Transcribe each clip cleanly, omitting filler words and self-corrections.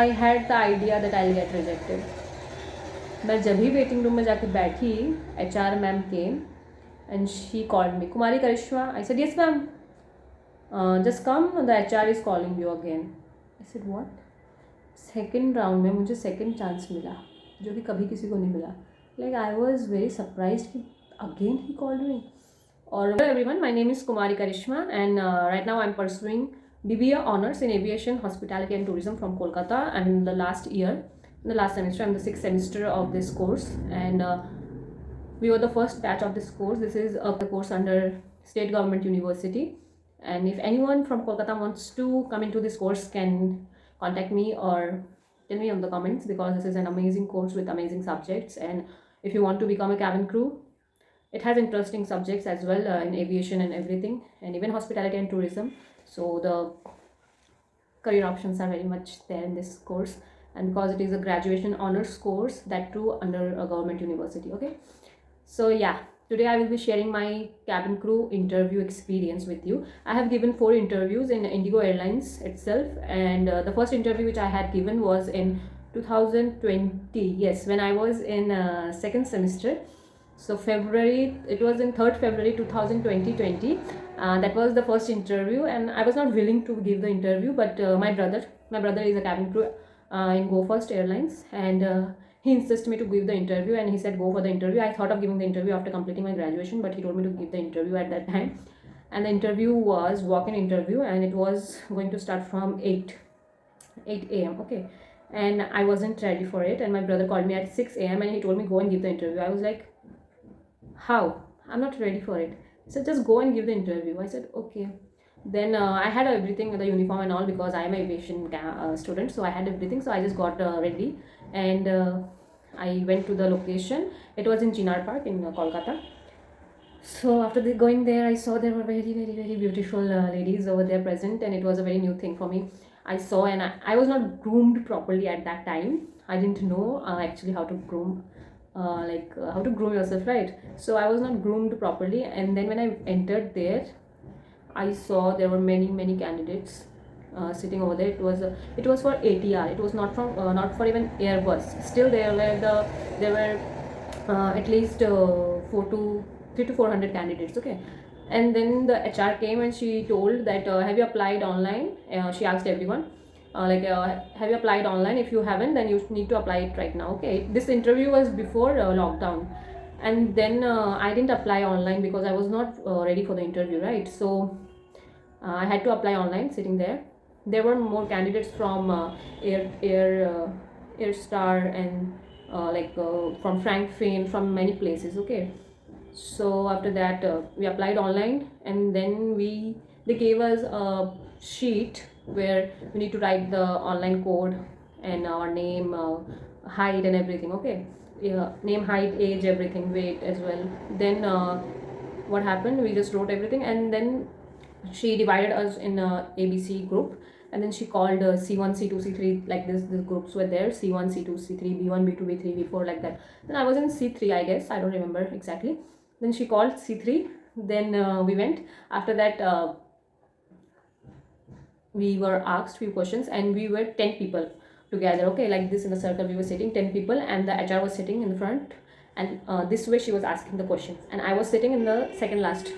I had the idea that I'll get rejected. मैं जब भी वेटिंग रूम में जाके बैठी, HR ma'am came and she called me, Kumari Karishma. I said, yes ma'am. Just come, the HR is calling you again. I said, what? Second round में मुझे second chance मिला, जो कि कभी किसी को नहीं मिला. Like I was very surprise कि अगेन ही कॉल्ड मी. और hello everyone, my name is Kumari Karishma and right now I'm pursuing BBA Honors in Aviation, Hospitality and Tourism from Kolkata. I'm in the last year, in the last semester. I'm the 6th semester of this course and we were the first batch of this course. This is a course under State Government University, and if anyone from Kolkata wants to come into this course can contact me or tell me on the comments, because this is an amazing course with amazing subjects. And if you want to become a cabin crew, it has interesting subjects as well in aviation and everything, and even hospitality and tourism. So the career options are very much there in this course, and because it is a graduation honors course, that too under a government university. Okay, so yeah, today I will be sharing my cabin crew interview experience with you. I have given 4 interviews in Indigo Airlines itself, and the first interview which I had given was in 2020. Yes, when I was in second semester. So February, it was in 3rd February 2020. That was the first interview, and I was not willing to give the interview, but my brother is a cabin crew in Go First Airlines, and he insisted me to give the interview, and he said go for the interview. I thought of giving the interview after completing my graduation, but he told me to give the interview at that time. And the interview was walk-in interview, and it was going to start from 8 a.m. Okay, and I wasn't ready for it, and my brother called me at 6 a.m. and he told me go and give the interview. I was like, how? I'm not ready for it. He said just go and give the interview. I said okay. Then I had everything, the uniform and all, because I am a aviation student, so I had everything. So I just got ready, and I went to the location. It was in Chinar Park in Kolkata. So after going there, I saw there were very beautiful ladies over there present, and it was a very new thing for me. I saw, and I was not groomed properly at that time. I didn't know actually how to groom, how to groom yourself, right? So I was not groomed properly, and then when I entered there, I saw there were many candidates sitting over there. It was for ATR. It was not for even Airbus. Still there were at least 300 to 400 candidates. Okay, and then the HR came and she told that have you applied online? She asked everyone. Have you applied online? If you haven't, then you need to apply it right now. Okay, this interview was before lockdown, and then I didn't apply online because I was not ready for the interview, right? So I had to apply online. Sitting there were more candidates from Air Star and from Frankfurt, from many places. Okay, so after that we applied online, and then they gave us a sheet where we need to write the online code and our name, height and everything. Okay, yeah, name, height, age, everything, weight as well. Then what happened, we just wrote everything, and then she divided us in a ABC group, and then she called C1, C2, C3, like this. These groups were there: C1, C2, C3, B1, B2, B3, B4, like that. Then I was in C3, I guess, I don't remember exactly. Then she called C3. Then we went. After that we were asked few questions, and we were 10 people together. Okay, like this in a circle we were sitting 10 people, and the HR was sitting in the front, and this way she was asking the questions, and I was sitting in the second last.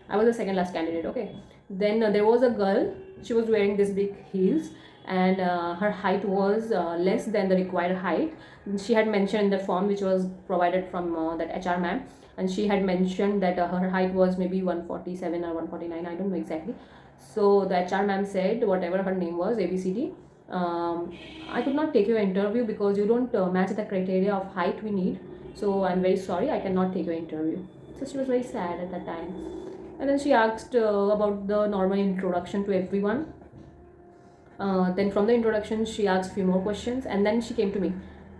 I was the second last candidate. Okay, then there was a girl. She was wearing these big heels, and her height was less than the required height. She had mentioned in the form which was provided from that HR ma'am, and she had mentioned that her height was maybe 147 or 149, I don't know exactly. So the HR ma'am said, whatever her name was, ABCD, I could not take your interview because you don't match the criteria of height we need, so I'm very sorry, I cannot take your interview. So she was very sad at that time. And then she asked about the normal introduction to everyone. Then from the introduction she asked few more questions, and then she came to me,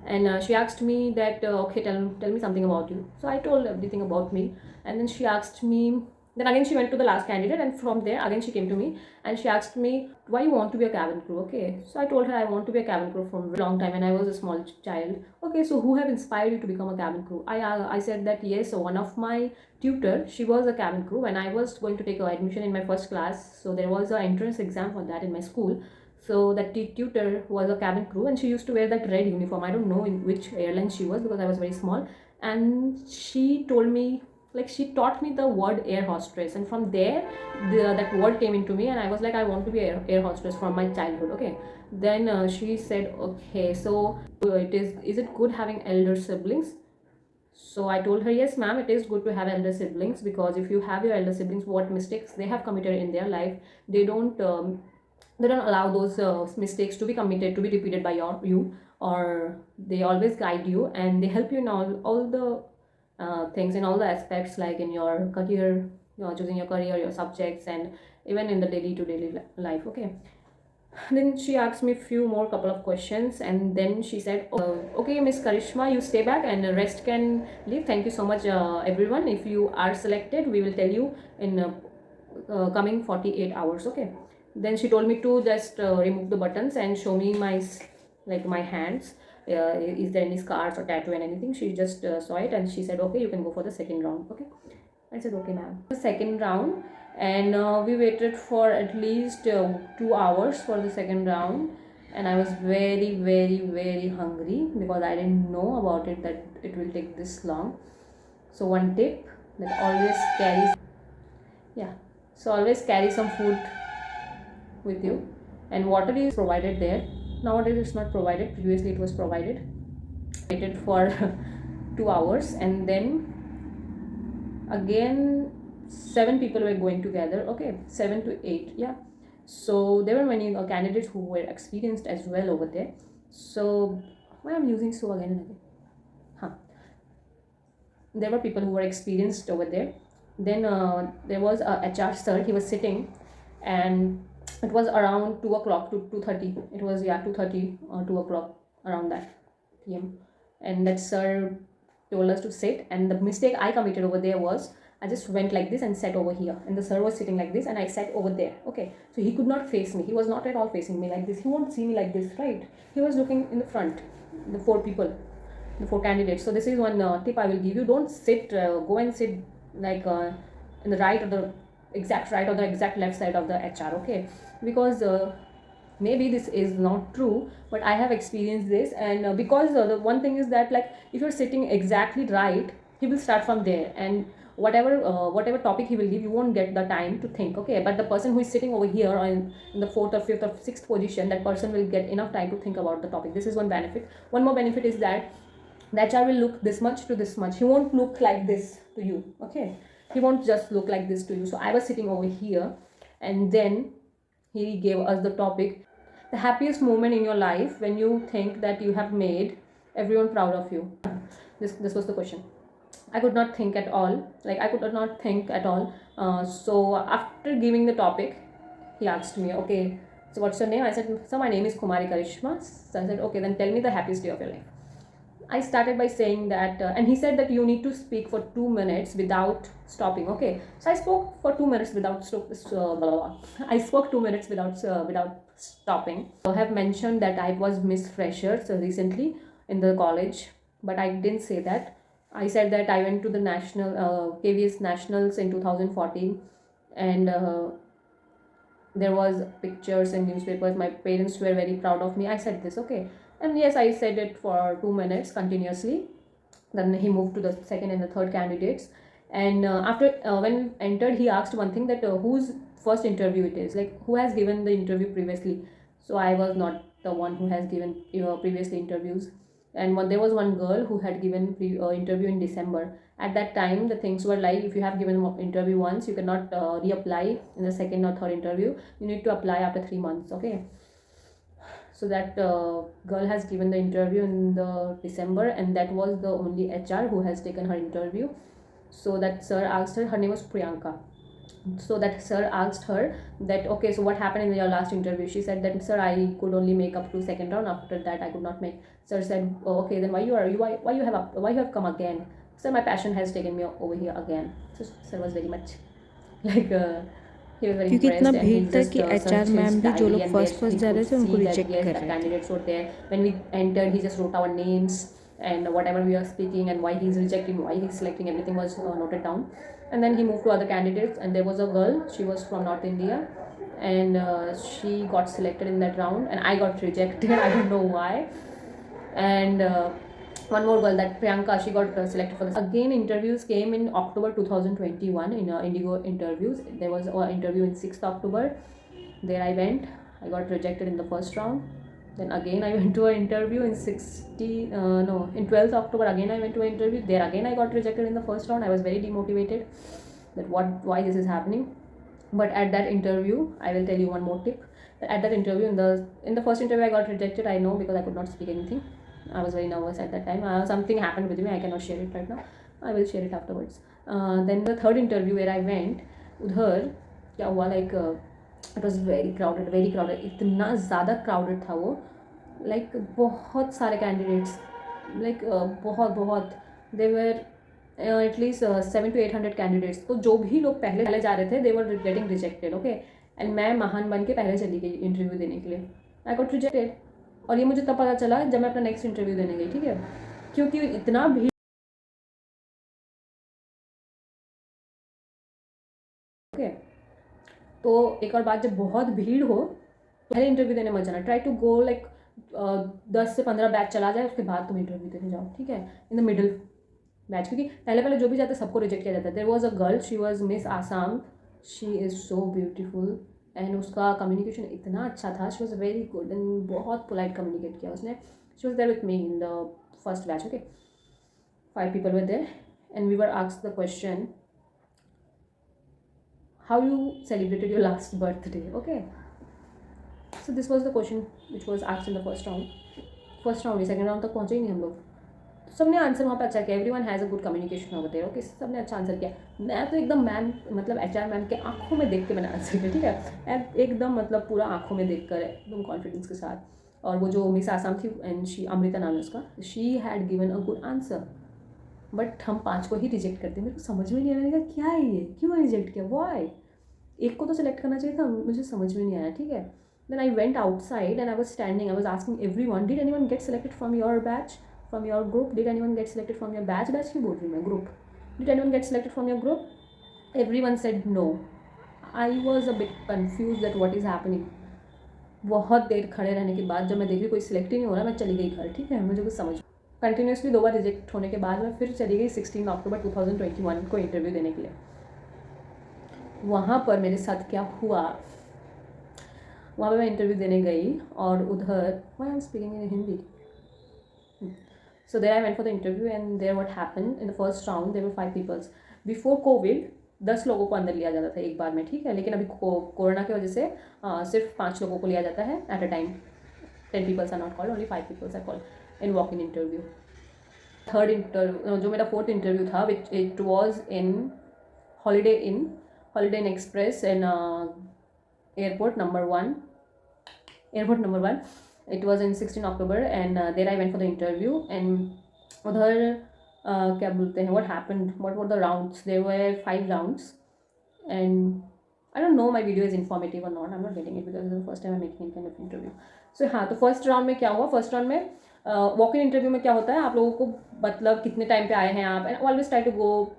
and she asked me that okay, tell me something about you. So I told everything about me, and then she asked me. Then again she went to the last candidate, and from there again she came to me, and she asked me why you want to be a cabin crew. Okay, so I told her I want to be a cabin crew from a long time, and I was a small child. Okay, so who have inspired you to become a cabin crew? I said that yes, so one of my tutor, she was a cabin crew when I was going to take admission in my first class. So there was an entrance exam for that in my school. So that tutor was a cabin crew, and she used to wear that red uniform. I don't know in which airline she was because I was very small. And she told me, like, she taught me the word air hostess, and from there, that word came into me, and I was like, I want to be air hostess from my childhood. Okay. Then she said, okay, so is it good having elder siblings? So I told her, yes, ma'am, it is good to have elder siblings, because if you have your elder siblings, what mistakes they have committed in their life, they don't allow those mistakes to be committed to be repeated by you, or they always guide you and they help you in all the things, in all the aspects, like in your career, choosing your career, your subjects, and even in the daily to daily life. Okay. Then she asked me a few more couple of questions, and then she said, okay, Miss Karishma, you stay back and the rest can leave. Thank you so much, everyone. If you are selected, we will tell you in coming 48 hours. Okay. Then she told me to just remove the buttons and show me my hands. Is there any scars or tattoo and anything? She just saw it, and she said, okay, you can go for the second round. Okay. I said, okay, ma'am. The second round, and we waited for at least 2 hours for the second round, and I was very, very, very hungry because I didn't know about it that it will take this long. So one tip, that always carry, yeah, so always carry some food with you, and water is provided there. Nowadays it's not provided. Previously it was provided. Waited for 2 hours, and then again 7 people were going together. Okay, 7 to 8, yeah. So there were many candidates who were experienced as well over there. So why I'm using so again and again, there were people who were experienced over there. Then there was a HR sir. He was sitting, and it was around 2 o'clock to 2:30. It was, yeah, 2:30 or 2 o'clock, around that PM. And that sir told us to sit, and the mistake I committed over there was I just went like this and sat over here, and the sir was sitting like this and I sat over there. Okay, so he could not face me. He was not at all facing me like this. He won't see me like this, right? He was looking in the front, the 4 people, the 4 candidates. So this is one tip I will give you. Don't go and sit like in the right or the exact right or the exact left side of the HR. Okay, because maybe this is not true, but I have experienced this. And because the one thing is that, like, if you're sitting exactly right, he will start from there, and whatever topic he will give, you won't get the time to think. Okay, but the person who is sitting over here, or in the 4th or 5th or 6th position, that person will get enough time to think about the topic. This is one benefit. One more benefit is that the HR will look this much to this much. He won't look like this to you. Okay, he won't just look like this to you. So I was sitting over here, and then he gave us the topic, the happiest moment in your life when you think that you have made everyone proud of you. This was the question. I could not think at all. Like, I could not think at all. So after giving the topic, he asked me, okay, so what's your name? I said, so my name is Kumari Karishma. So I said, okay, then tell me the happiest day of your life. I started by saying that, and he said that you need to speak for 2 minutes without stopping. Okay, so I spoke for 2 minutes without I spoke 2 minutes without stopping. I have mentioned that I was Miss Freshers recently in the college, but I didn't say that. I said that I went to the national KVS nationals in 2014, and there was pictures in newspapers. My parents were very proud of me. I said this. Okay, and yes, I said it for 2 minutes continuously. Then he moved to the second and the third candidates, and after when we entered, he asked one thing, that whose first interview it is, like who has given the interview previously. So I was not the one who has given previously interviews, and there was one girl who had given interview in December. At that time, the things were like, if you have given an interview once, you cannot reapply in the second or third interview. You need to apply after 3 months. Okay, so that girl has given the interview in the December, and that was the only HR who has taken her interview. So that sir asked her name was Priyanka. So that sir asked her that, okay, so what happened in your last interview? She said that, sir, I could only make up to second round. After that, I could not make. Sir said, oh, okay, then why you have come again? Sir, my passion has taken me over here again. So sir was very much like he was very क्योंकि impressed, इतना and he भीड़ था just कि searched HR his ma'am भी जो diary, लोग and first there he जा रहे could थे उनको see that रिजेक्ट yes, कर the रहे थे. candidates were there. When we entered, he just wrote our names and whatever we are speaking and why he's rejecting, why he's selecting, everything was noted down. And then he moved to other candidates, and there was a girl. She was from North India, and she got selected in that round and I got rejected. I don't know why. And one more girl, that Priyanka, she got selected for this. Again, interviews came in October 2021 in Indigo interviews. There was an interview in 6th October. There I went. I got rejected in the first round. Then again I went to an interview in 12th October. Again I went to an interview. There again I got rejected in the first round. I was very demotivated that why this is happening. But at that interview, I will tell you one more tip. At that interview, in the first interview I got rejected. I know, because I could not speak anything. I was very nervous at that time. Something happened with me. I cannot share it right now. I will share it afterwards. Then the third interview where I went, उधर क्या हुआ, like it was very crowded, very crowded. इतना ज़्यादा crowded था वो, like बहुत सारे candidates, like बहुत they were at least 700 to 800 candidates. तो जो भी लोग पहले जा रहे थे, they were getting rejected. Okay, and मैं महान बन के पहले चली गई इंटरव्यू देने के लिए. I got rejected. और ये मुझे तब पता चला जब मैं अपना नेक्स्ट इंटरव्यू देने गई. ठीक है, क्योंकि इतना भीड़. ओके, तो एक और बात, जब बहुत भीड़ हो पहले इंटरव्यू देने मत जाना. ट्राई टू गो लाइक 10 से 15 बैच चला जाए, उसके बाद तुम इंटरव्यू देने जाओ. ठीक है, इन द मिडिल बैच, क्योंकि पहले जो भी जाते सबको रिजेक्ट किया जाता है. There was a girl, she was miss Assam. She is so beautiful and उसका कम्युनिकेशन इतना अच्छा था. She was very good and बहुत पोलाइट कम्युनिकेट किया उसने. She was there with me in the first batch. Okay, 5 people were there and we were asked the question, how you celebrated your last birthday. Okay, so this was the question which was asked in the first round. Second round तक पहुँचे ही नहीं हम लोग. सबने answer वहाँ पे अच्छा किया. Everyone has a good communication over there. Okay, सबने अच्छा आंसर किया. मैं तो एकदम मैम, मतलब HR मैम के आंखों में देख के मैंने आंसर किया. ठीक है, एकदम मतलब पूरा आंखों में देख कर एकदम कॉन्फिडेंस के साथ. और वो जो मिस आसाम थी, एंड शी, अमृता नाम है उसका, she had given a good answer. But हम 5 को ही रिजेक्ट करते. मेरे को समझ में नहीं आया क्या है ये, क्यों रिजेक्ट किया, वाई. एक को तो सिलेक्ट करना चाहिए था, मुझे समझ में नहीं आया. ठीक है, then I went outside and I was standing. I was asking everyone, did anyone get selected from your batch, from your group, did anyone get selected from your batch की बोल रही मैं, group, did anyone get selected from your group? Everyone said no. I was a bit confused that what is happening. बहुत देर खड़े रहने के बाद जब मैं देखी कोई सिलेक्ट ही नहीं हो रहा, मैं चली गई घर. ठीक है, मुझे कुछ समझ. कंटिन्यूसली 2 बार रिजेक्ट होने के बाद मैं फिर चली गई 16 अक्टूबर 2021 को इंटरव्यू देने के लिए. वहाँ पर मेरे साथ क्या हुआ, वहाँ पर मैं इंटरव्यू देने गई और उधर, why I am speaking in Hindi. So there I went for the interview and there what happened in the first round, there were 5 people. Before COVID 10 लोगों को अंदर लिया जाता था एक बार में. ठीक है, लेकिन अभी कोरोना की वजह से सिर्फ 5 लोगों को लिया जाता है at a time. 10 people are not called, only 5 people are called in walk-in interview. Third interview, जो मेरा 4th इंटरव्यू था, which it was in holiday Inn express in airport number 1. It was in 16 October and there I went for the interview and उधर क्या बोलते हैं, what happened, what were the rounds. There were 5 rounds and I don't know my video is informative or not. I'm not getting it because it's the first time I'm making any kind of interview. So हाँ, तो first round में क्या हुआ, first round में walk in interview में क्या होता है, आप लोगों को मतलब कितने टाइम पे आए हैं आप, and always try to go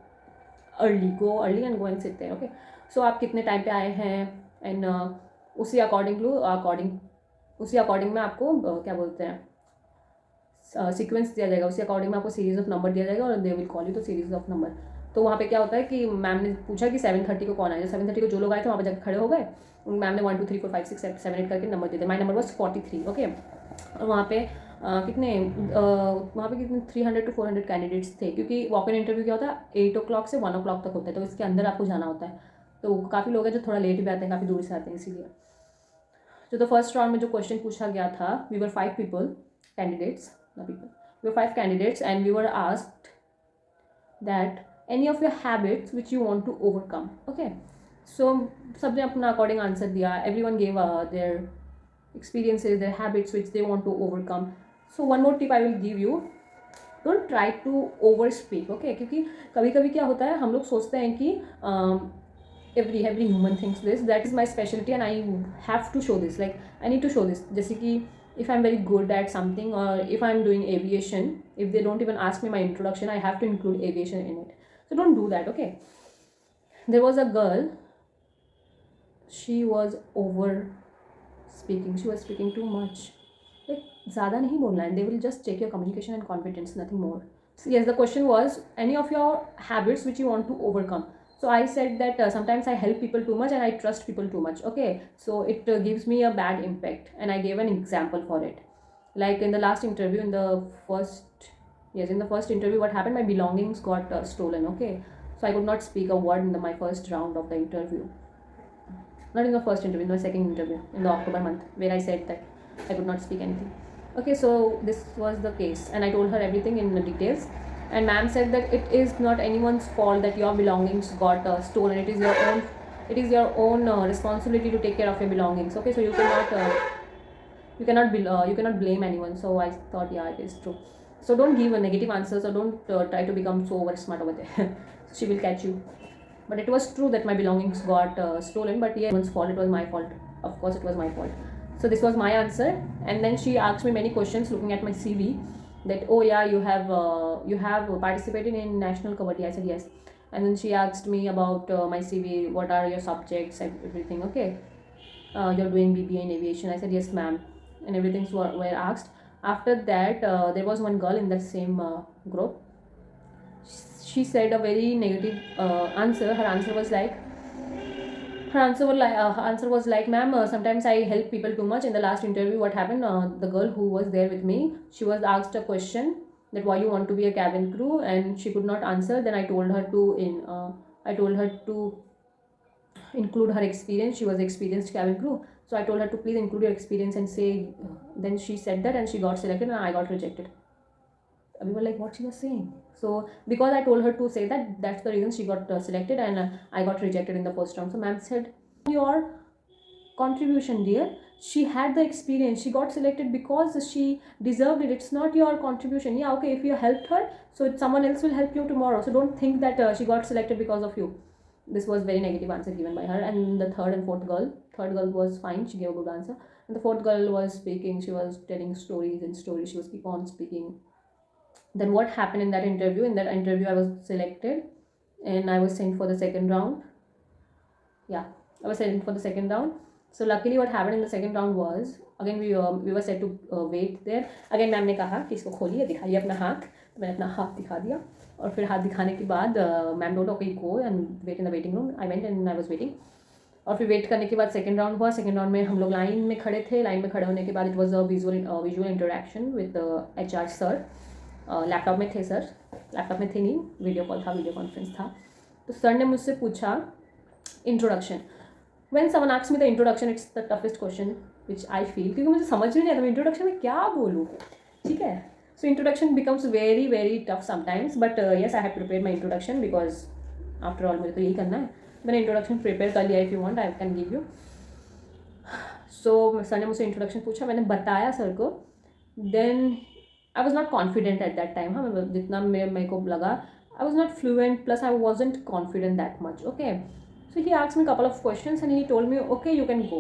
early and go and sit there. Okay, so आप कितने टाइम पे आए हैं एंड उसी अकॉर्डिंग में आपको क्या बोलते हैं सीक्वेंस दिया जाएगा. उसी अकॉर्डिंग में आपको सीरीज ऑफ नंबर दिया जाएगा और दे विल कॉल यू तो सीरीज ऑफ नंबर. तो वहाँ पे क्या होता है कि मैम ने पूछा कि 7:30 को कौन आया. 7:30 को जो लोग आए थे वहाँ पे जाकर खड़े हो गए. मैम ने 1 2 3 4 5 6 7 8 करके नंबर दिए थे. My number was 43. ओके, और वहाँ पे कितने 300 to 400 कैंडिडेट्स थे, क्योंकि वॉक इन इंटरव्यू क्या होता है 8 o'clock से 1 o'clock तक होता है. तो इसके अंदर आपको जाना होता है. तो काफ़ी लोग हैं जो थोड़ा लेट भी आते हैं, काफ़ी दूर से आते हैं, इसीलिए. तो फर्स्ट राउंड में जो क्वेश्चन पूछा गया था, we were 5 candidates and we were asked that any of your habits which you want to overcome. Okay, so सबने अपना अकॉर्डिंग आंसर दिया. Everyone gave their experiences, their habits which they want to overcome. So one more tip I will give you, don't try to over speak. Okay, क्योंकि कभी कभी क्या होता है, हम लोग सोचते हैं कि every human thinks this, that is my specialty and I have to show this, like I need to show this. जैसे कि if I'm very good at something or if I'm doing aviation, if they don't even ask me my introduction, I have to include aviation in it. So don't do that. Okay, there was a girl, she was over speaking. She was speaking too much. Like, ज़्यादा नहीं बोलना है. They will just check your communication and confidence, nothing more. So yes, the question was any of your habits which you want to overcome. So I said that sometimes I help people too much and I trust people too much. Okay, so it gives me a bad impact, and I gave an example for it. Like in the last interview, in the first interview, what happened? My belongings got stolen. Okay, so I could not speak a word in my first round of the interview. Not in the first interview, in the second interview in the October month, where I said that I could not speak anything. Okay, so this was the case, and I told her everything in the details. And ma'am said that it is not anyone's fault that your belongings got stolen. It is your own. It is your own responsibility to take care of your belongings. Okay, so you cannot blame anyone. So I thought, yeah, it is true. So don't give a negative answer. So don't try to become so over smart over there. She will catch you. But it was true that my belongings got stolen. But yeah, everyone's fault. It was my fault. Of course, it was my fault. So this was my answer. And then she asked me many questions looking at my CV. That, oh yeah, you have participated in national kabaddi. I said yes. And then she asked me about my CV. What are your subjects and everything? Okay. You're doing BBA in aviation. I said yes, ma'am. And everything were asked. After that, there was one girl in that same group. She said a very negative answer. Her answer was like, ma'am, sometimes I help people too much. In the last interview, what happened? The girl who was there with me, she was asked a question that why you want to be a cabin crew, and she could not answer. Then I told her to include her experience. She was experienced cabin crew, so I told her to please include your experience and say. Then she said that, and she got selected, and I got rejected. We were like, what she was saying. So because I told her to say that, that's the reason she got selected, and I got rejected in the first round. So ma'am said, your contribution, dear. She had the experience. She got selected because she deserved it. It's not your contribution. Yeah, okay, if you helped her, so someone else will help you tomorrow. So don't think that she got selected because of you. This was very negative answer given by her. And the third girl was fine. She gave a good answer. And the fourth girl was speaking. She was telling stories and stories. She was keep on speaking. Then what happened in that interview? In that interview, I was selected, and I was sent for the second round. Yeah, I was sent for the second round. So luckily what happened in the second round was, again we were set to wait there. Again ma'am ने कहा कि इसको खोलिए, दिखाइए अपना हाथ. तो मैंने अपना हाथ दिखा दिया, और फिर हाथ दिखाने के बाद ma'am told okay go and wait in the waiting room. I went and I was waiting. और फिर वेट करने के बाद सेकंड राउंड हुआ. सेकंड राउंड में हम लोग लाइन में खड़े थे. लाइन में खड़े होने के बाद it was a visual interaction with HR sir. Laptop में थे सर. लैपटॉप में थे नहीं, वीडियो कॉल था, वीडियो कॉन्फ्रेंस था. तो सर ने मुझसे पूछा introduction. When someone asks me the introduction, it's the toughest question which I feel, क्योंकि मुझे समझ में नहीं आता मैं इंट्रोडक्शन में क्या बोलूँ. ठीक है. So introduction becomes very very tough sometimes, but yes, I have prepared my introduction because after all मुझे तो यही करना है. मैंने इंट्रोडक्शन प्रिपेयर कर लिया. If you want, I can give you. So sir ने मुझसे इंट्रोडक्शन पूछा, मैंने बताया सर को. Then I was not confident at that time. हाँ, जितना मेरे को लगा, I was not fluent, plus I wasn't confident that much. Okay. So he asked me a couple of questions and he told me, okay, you can go.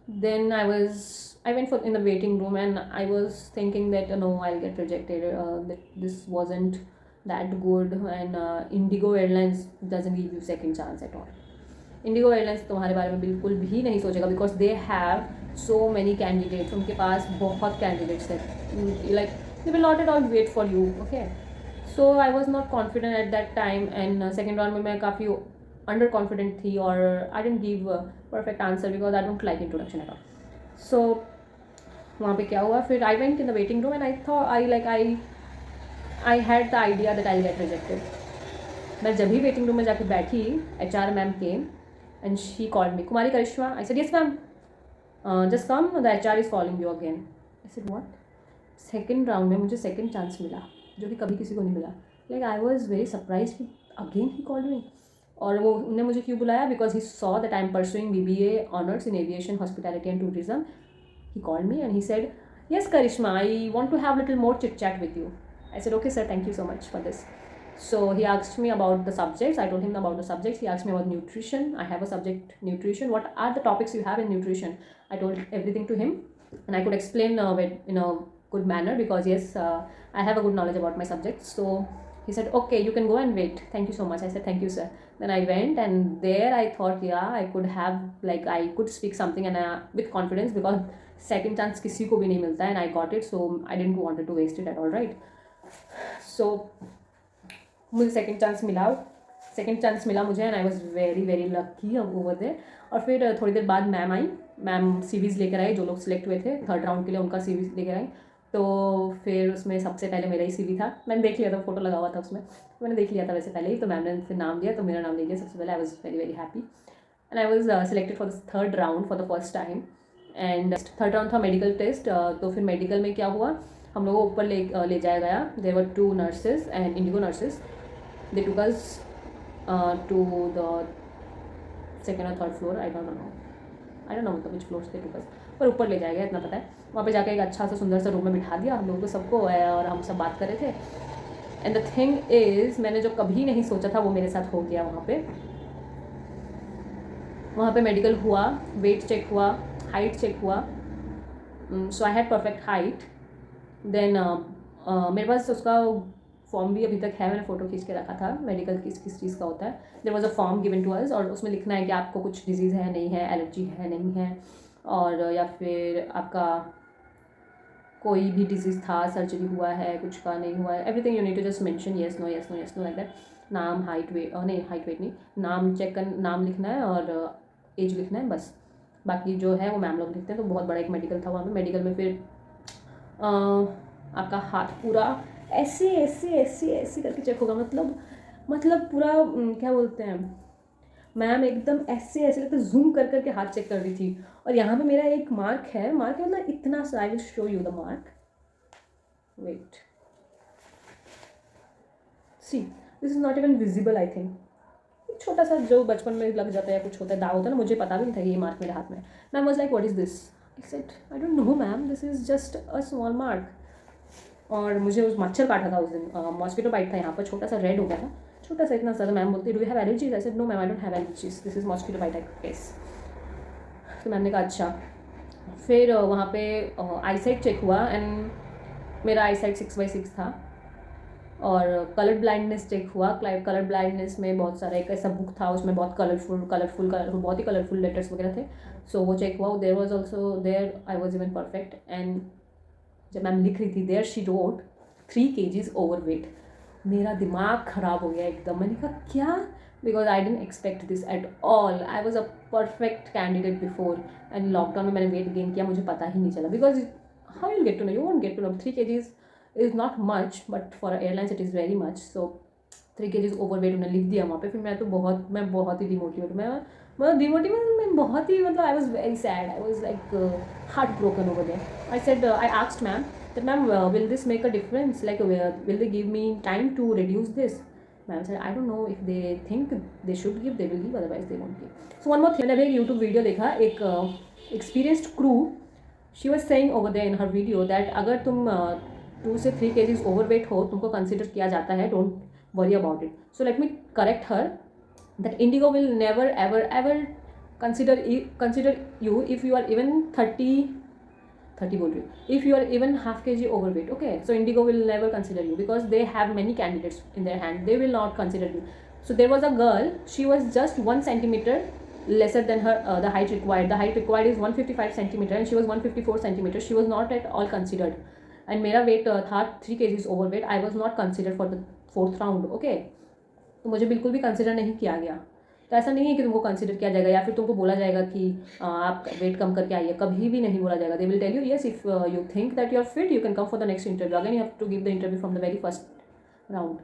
Then I went in the waiting room and I was thinking that no, I'll get rejected. That this wasn't that good, and Indigo Airlines doesn't give you second chance at all. Indigo Airlines तुम्हारे बारे में बिल्कुल भी नहीं सोचेगा because they have so many candidates. उनके पास बहुत candidates हैं. Like they will not at all wait for you. Okay. So I was not confident at that time, and second round में मैं काफ़ी under confident थी, और I didn't give a perfect answer because I don't like introduction at all. So वहाँ पे क्या हुआ, फिर I went in the waiting room and I thought I had the idea that I'll get rejected. मैं जब भी waiting room में जाके बैठी, HR ma'am came and she called me, kumari Karishma. I said yes ma'am, just come, the HR is calling you again. I said what? Second round में मुझे second chance मिला, जो कि कभी किसी को नहीं मिला. Like I was very surprised कि again he called me. और वो उन्होंने मुझे क्यों बुलाया? Because he saw that I am pursuing BBA honors in aviation, hospitality and tourism. He called me and he said, yes Karishma, I want to have little more chit chat with you. I said okay sir, thank you so much for this. So he asked me about the subjects. I told him about the subjects. He asked me about nutrition. I have a subject nutrition. What are the topics you have in nutrition? I told everything to him, and I could explain in a good manner because yes, I have a good knowledge about my subjects. So He said, okay, you can go and wait. Thank you so much. I said, thank you, sir. Then I went, and there I thought, yeah, I could have, like, I could speak something and with confidence, because second chance किसी को भी नहीं मिलता, and I got it, so I didn't want to waste it at all, right? So मुझे second chance मिला मुझे, and I was very very lucky over there. और फिर थोड़ी देर बाद मैम आई, मैम सीवीज़ लेकर आई, जो लोग सिलेक्ट हुए थे थर्ड राउंड के लिए उनका सीवीज़ लेकर आई. तो फिर उसमें सबसे पहले मेरा ही सीवी था, मैंने देख लिया था, फोटो लगा हुआ था उसमें, मैंने देख लिया था वैसे पहले ही. तो मैम ने फिर नाम दिया, तो मेरा नाम ले लिया सबसे पहले. आई was very very happy, and I was selected for the third round for the first time. And third round था मेडिकल टेस्ट. तो फिर मेडिकल में क्या हुआ, हम लोगों को ऊपर ले जाया गया. There were 2 nurses and IndiGo nurses. They took us to the second or third floor. I don't know मतलब which floors they took us, पर ऊपर ले जाएगा इतना पता है. वहाँ पे जाके एक अच्छा सा सुंदर सा रूम में बिठा दिया हम लोगों को सबको, और हम सब बात कर रहे थे. एंड द थिंग इज़, मैंने जो कभी नहीं सोचा था वो मेरे साथ हो गया. वहाँ पे मेडिकल हुआ, वेट चेक हुआ, हाइट चेक हुआ. So I had perfect height. Then मेरे पास उसका फॉर्म भी अभी तक है, मैंने फ़ोटो खींच के रखा था मेडिकल किस चीज़ का होता है. There was a form given to us, और उसमें लिखना है कि आपको कुछ डिजीज़ है नहीं है, एलर्जी है नहीं है, और या फिर आपका कोई भी डिजीज़ था, सर्जरी हुआ है, कुछ का नहीं हुआ है. Everything you need to just mention yes no yes no yes no like that. नाम, हाइट, वेट नहीं, नाम चेक कर, नाम लिखना है और एज लिखना है बस. बाकी जो है वो मैम लोग लिखते हैं. तो बहुत बड़ा एक मेडिकल था वहाँ पे. मेडिकल में फिर आपका हाथ पूरा ऐसे करके चेक होगा. मतलब पूरा क्या बोलते हैं, मैम एकदम ऐसे लगता जूम कर करके हाथ चेक कर रही थी. और यहाँ पे मेरा एक मार्क है मतलब इतना सा. I will show you the mark, wait, see this is not even visible. I think छोटा सा जो बचपन में लग जाता है या कुछ होता है, दाग होता है ना, मुझे पता भी नहीं था ये मार्क मेरे हाथ में. Ma'am was like what is this. I said I don't know ma'am, this is just a small mark. और मुझे उस मच्छर काटा था उस दिन, मॉस्किटो बाइट था यहाँ पर, छोटा सा रेड हो गया था, छोटा सा इतना ज़्यादा. मैम बोलती do you have allergies. I said no ma'am, I don't have allergies, this is mosquito bite I guess. तो मैम ने कहा अच्छा. फिर वहाँ पे आई साइट चेक हुआ, एंड मेरा आई साइट 6/6 था. और कलर ब्लाइंडनेस चेक हुआ. कलर ब्लाइंडनेस में बहुत सारा एक ऐसा बुक था, उसमें बहुत कलरफुल बहुत ही कलरफुल लेटर्स वगैरह थे. सो वो चेक हुआ. There was also there I was even perfect. And जब मैम लिख रही थी there she wrote 3 kgs overweight, मेरा दिमाग ख़राब हो गया एकदम. मैंने कहा क्या, because I didn't expect this at all. I was a perfect candidate before, and lockdown में मैंने वेट गेन किया, मुझे पता ही नहीं चला. Because how you get to know, you won't get to know. 3 kgs is not much, but for airlines it is very much. So 3 kgs overweight उन्होंने लिख दिया वहाँ पे. फिर मैं बहुत ही डिमोटिवेट. मैं बहुत ही मतलब I was very sad. I was like heart broken over there. I said I asked ma'am that ma'am will this make a difference, like will they give me time to reduce this. Ma'am said I don't know, if they think they should give they will give, otherwise they won't give. So one more thing, मैंने अभी एक YouTube video देखा, एक experienced crew, she was saying over there in her video that अगर तुम 2 से 3 kgs overweight हो, तुमको consider किया जाता है, don't worry about it. So let me correct her that Indigo will never ever consider you if you are even 30 बोल रही हूँ, if you are even half kg overweight. Okay, so Indigo will never consider you because they have many candidates in their hand. They will not consider you. So there was a girl, she was just 1 centimeter lesser than her the height required. The height required is 155 centimeter and she was 154 centimeter. She was not at all considered. And मेरा weight था 3 kgs overweight. I was not considered for the 4th round. Okay, तो मुझे बिल्कुल भी consider नहीं किया गया. तो ऐसा नहीं है कि तुमको कंसिडर किया जाएगा या फिर तुमको बोला जाएगा कि आप वेट कम करके आइए, कभी भी नहीं बोला जाएगा. They will tell you yes if you think that you are fit you can come for the next interview. Again you have to give the interview from the very first round.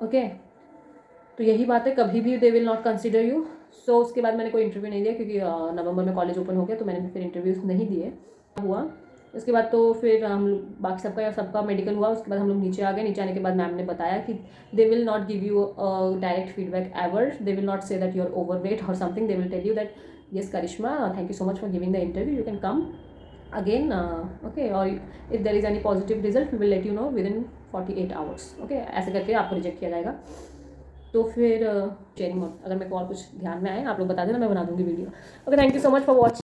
Okay, तो यही बात है, कभी भी they will not consider you. So उसके बाद मैंने कोई इंटरव्यू नहीं दिया क्योंकि नवंबर में कॉलेज ओपन हो गया, तो मैंने फिर इंटरव्यूज़ नहीं दिए. हुआ उसके बाद तो फिर हम बाकी सबका मेडिकल हुआ. उसके बाद हम लोग नीचे आ गए. नीचे आने के बाद मैम ने बताया कि they will not give you direct feedback ever. They will not say that you are overweight और something. They will tell you that yes Karishma, thank you so much for giving the interview, you can come again. Okay, और if there is any positive result we will let you know within 48 hours. Okay, ऐसे करके आपको reject किया जाएगा. तो फिर sharing mode, अगर मेरे को और कुछ ध्यान में आए आप लोग बता देना, मैं बना दूँगी video. Okay, thank you so much for watching.